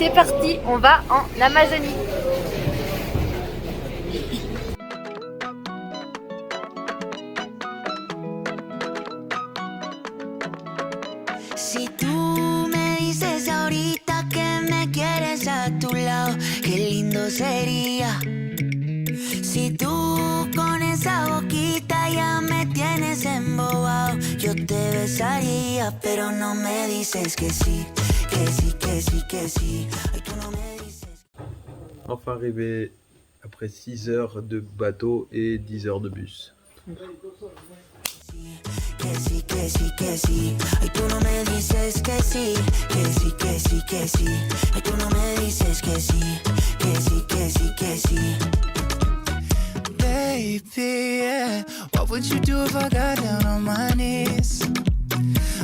c'est parti, on va en Amazonie. Si tú me dices ahorita que me quieres a tu lado, qué lindo sería. Si tú con esa boquita ya me tienes embobado, yo te besaría, pero no me dices que sí, que sí, que sí, que sí. Ay, tú no me dices. Enfin arrivé après 6 heures de bateau et 10 heures de bus. Que sí, que sí, que sí. Ay, tú no me dices que sí, que sí, que sí, que sí. Ay, tú no me dices que sí, que sí, que sí, que sí. Baby, yeah. What would you do if I got down on my knees?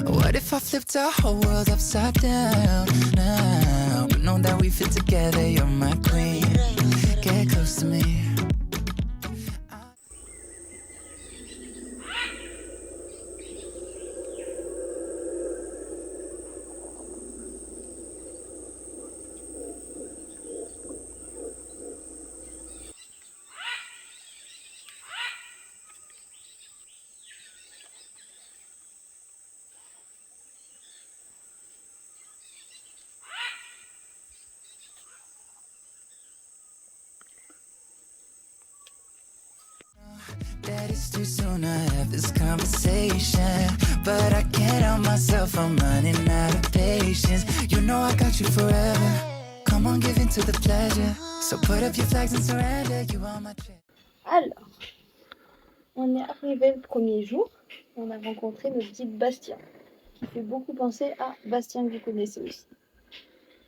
What if I flipped our whole world upside down now? But know that we fit together, you're my queen. Get close to me. That it's too soon to have this conversation, but I can't help myself, I'm running out of patience. You know I got you forever. Come on, give in to the pleasure. So put up your flags and surrender. You are my treasure. Alors, on est arrivé le premier jour, on a rencontré notre petit Bastien, qui fait beaucoup penser à Bastien que vous connaissez aussi.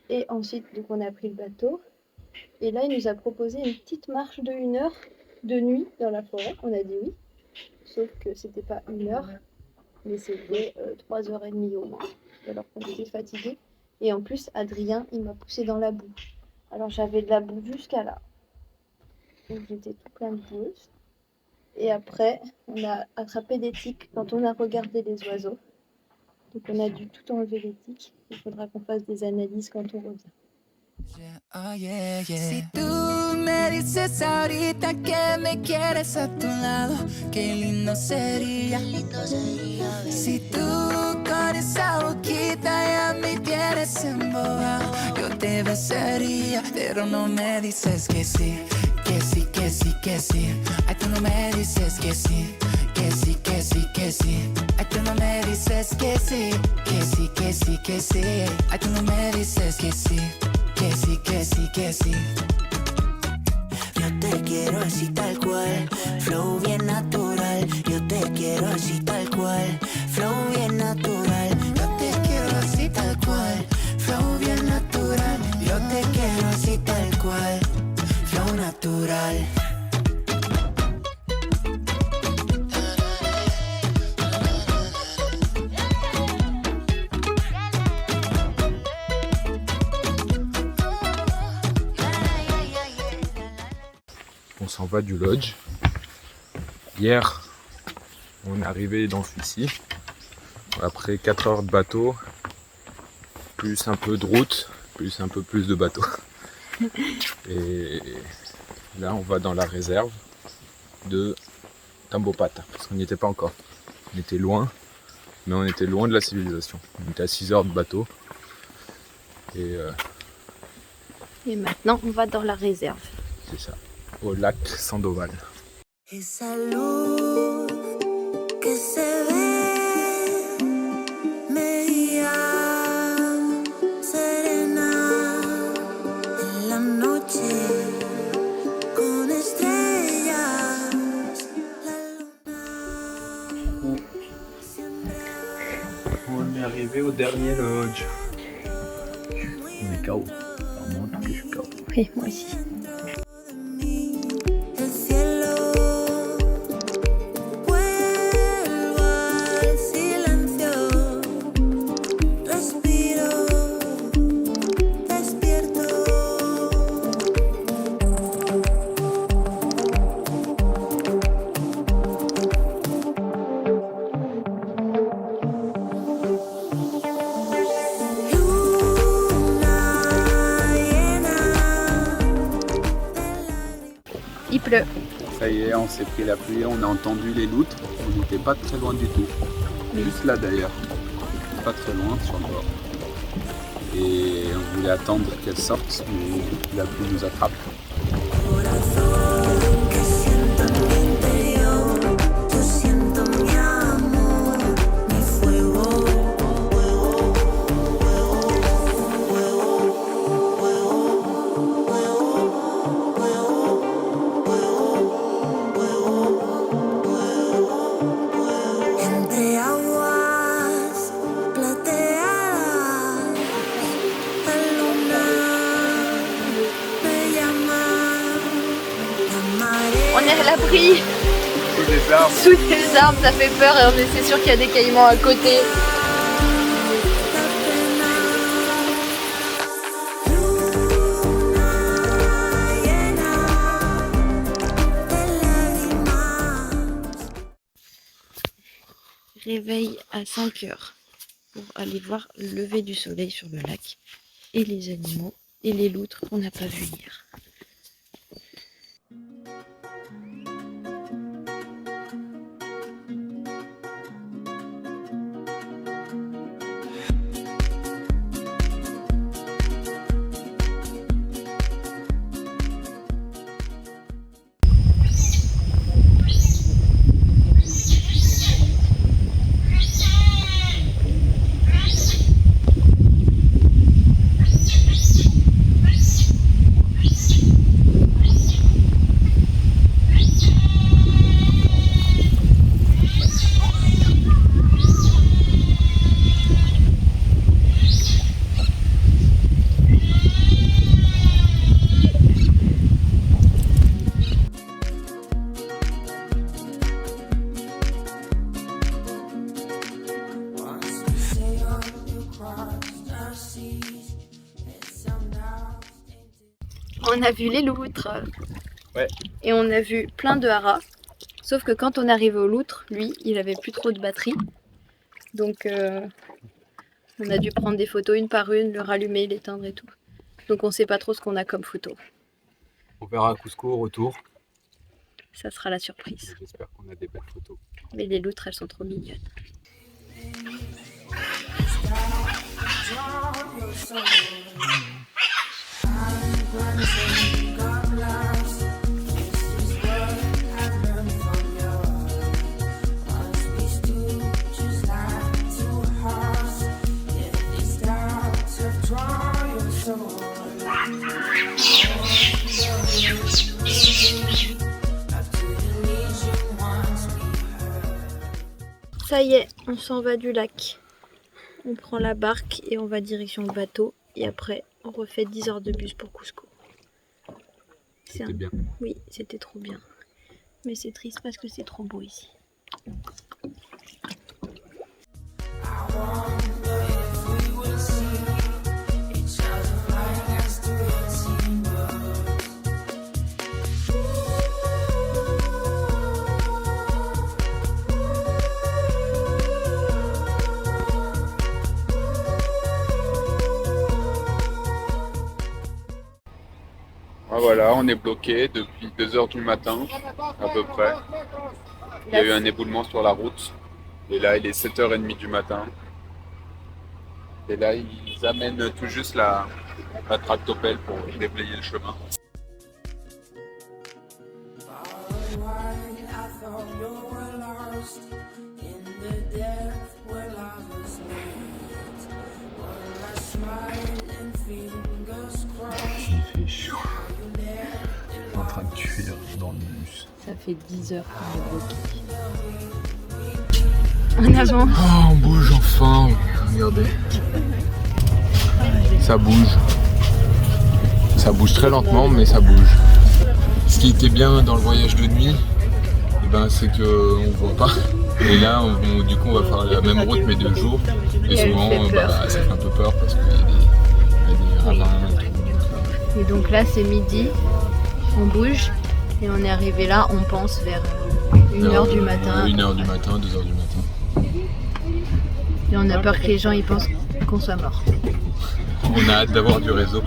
Et ensuite, donc on a pris le bateau, et là il nous a proposé une petite marche de 1 heure de nuit dans la forêt. On a dit oui, sauf que c'était pas 1 heure, mais c'était 3h30 au moins, alors qu'on était fatigués. Et en plus, Adrien, il m'a poussé dans la boue. Alors j'avais de la boue jusqu'à là, donc j'étais tout plein de boueuses. Et après, on a attrapé des tiques quand on a regardé les oiseaux. Donc on a dû tout enlever les tiques. Il faudra qu'on fasse des analyses quand on revient. Oh, yeah, yeah. Si tú me dices ahorita que me quieres a tu lado, qué lindo sería. Si tú con esa boquita ya me tienes embobado, yo te besaría, pero no me dices que sí, que sí, que sí, que sí. Ay, tú no me dices que sí, que sí, que sí, que sí. Ay, tú no me dices que sí, que sí, que sí, que sí. Ay, tú no me dices que sí. Que sí, que sí, que sí. Yo te quiero así tal cual, flow bien natural. Yo te quiero así tal cual, flow bien natural. Yo te quiero así tal cual, flow bien natural. Yo te quiero así tal cual, flow natural. On s'en va du lodge. Hier, on est arrivé dans celui-ci. Après 4 heures de bateau, plus un peu de route, plus un peu plus de bateau. Et là, on va dans la réserve de Tambopata, parce qu'on n'y était pas encore. On était loin, mais on était loin de la civilisation. On était à 6 heures de bateau. Et maintenant, on va dans la réserve. C'est ça, au lac Sandoval. Esa luz que se ve media serena en la noche con estrellas, la luna siembra. On est arrivé au dernier lodge. On est KO. Alors moi, en tout cas, je suis KO. Oui, moi aussi. El cielo vuelvo al silencio, respiro, despierto. Luna Ça y est, on s'est pris la pluie, on a entendu les loutres. On n'était pas très loin du tout. Juste là d'ailleurs. Pas très loin sur le bord. Et on voulait attendre qu'elle sorte, mais la pluie nous attrape. On est à l'abri Sous des arbres. sous des arbres, ça fait peur et c'est sûr qu'il y a des caïmans à côté. Réveil à 5 heures pour aller voir le lever du soleil sur le lac et les animaux et les loutres qu'on n'a pas vus hier. On a vu les loutres. Ouais. Et on a vu plein de haras. Sauf que quand on est arrivé aux loutres, lui, il avait plus trop de batterie. Donc on a dû prendre des photos une par une, le rallumer, l'éteindre et tout. Donc on sait pas trop ce qu'on a comme photo. On verra à Cusco au retour. Ça sera la surprise. J'espère qu'on a des belles photos. Mais les loutres, elles sont trop mignonnes. Ça y est, on s'en va du lac. On prend la barque et on va direction le bateau. Et après, on refait 10 heures de bus pour Cusco. C'était bien. Oui, c'était trop bien. Mais c'est triste parce que c'est trop beau ici. Ah, voilà, on est bloqué depuis 2 h du matin, à peu près. Il y a eu un éboulement sur la route. Et là, il est 7h30 du matin. Et là, ils amènent tout juste la tractopelle pour déblayer le chemin. Il fait chaud. En train de cuire dans le bus. Ça fait 10 heures qu'on est bloqué. En avant. Ah, on bouge enfin. Regardez. Ça bouge. Ça bouge très lentement, mais ça bouge. Ce qui était bien dans le voyage de nuit, eh ben, c'est qu'on ne voit pas. Et là, du coup, on va faire la même route, mais de jour. Et souvent, ça fait un peu peur parce qu'il y a des ravins. Et donc là, c'est midi. On bouge. Et on est arrivé là, on pense, vers 1h du matin. 1h du matin, 2h du matin. Et on a peur que les gens y pensent qu'on soit mort. On a hâte d'avoir du réseau.